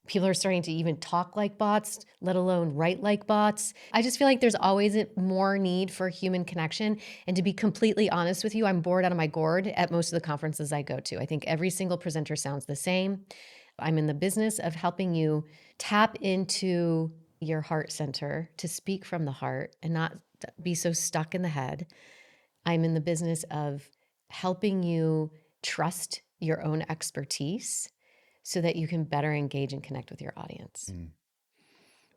People are starting to even talk like bots, let alone write like bots. I just feel like there's always more need for human connection. And to be completely honest with you, I'm bored out of my gourd at most of the conferences I go to. I think every single presenter sounds the same. I'm in the business of helping you tap into your heart center to speak from the heart and not be so stuck in the head. I'm in the business of helping you trust your own expertise so that you can better engage and connect with your audience.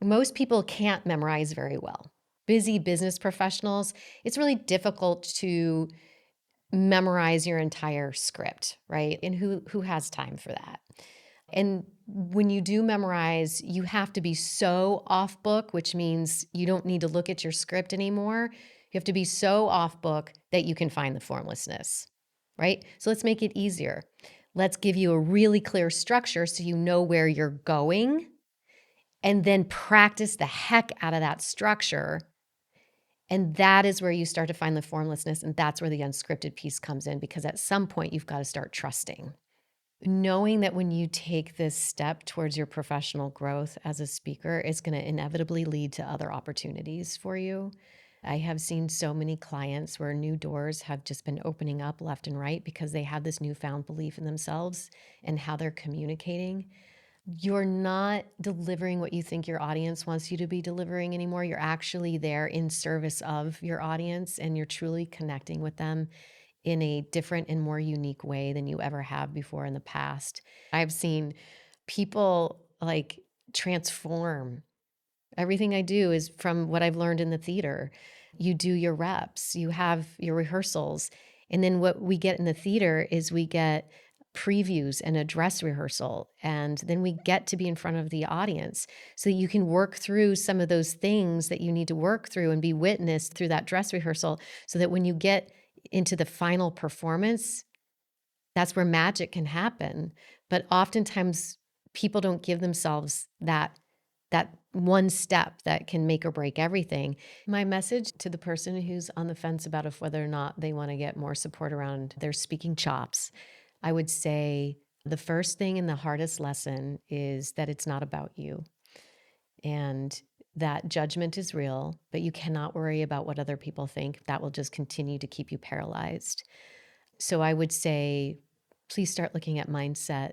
Most people can't memorize very well. Busy business professionals, it's really difficult to memorize your entire script, right? And who has time for that? And when you do memorize, you have to be so off book, which means you don't need to look at your script anymore. You have to be so off book that you can find the formlessness, right? So let's make it easier. Let's give you a really clear structure so you know where you're going, and then practice the heck out of that structure. And that is where you start to find the formlessness. And that's where the unscripted piece comes in, because at some point you've got to start trusting. Knowing that when you take this step towards your professional growth as a speaker, it's going to inevitably lead to other opportunities for you. I have seen so many clients where new doors have just been opening up left and right because they have this newfound belief in themselves and how they're communicating. You're not delivering what you think your audience wants you to be delivering anymore. You're actually there in service of your audience, and you're truly connecting with them in a different and more unique way than you ever have before in the past. I've seen people like transform. Everything I do is from what I've learned in the theater. You do your reps, you have your rehearsals. And then what we get in the theater is we get previews and a dress rehearsal. And then we get to be in front of the audience so that you can work through some of those things that you need to work through and be witnessed through that dress rehearsal, so that when you get into the final performance, that's where magic can happen. But oftentimes people don't give themselves that one step that can make or break everything. My message to the person who's on the fence about if whether or not they want to get more support around their speaking chops, I would say the first thing and the hardest lesson is that it's not about you, and that judgment is real, but you cannot worry about what other people think. That will just continue to keep you paralyzed. So I would say, please start looking at mindset,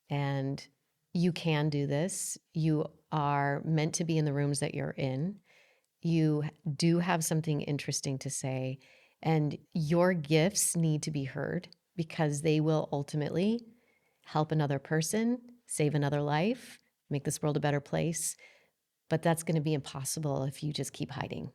and you can do this. You are meant to be in the rooms that you're in. You do have something interesting to say, and your gifts need to be heard, because they will ultimately help another person, save another life, make this world a better place. But that's going to be impossible if you just keep hiding.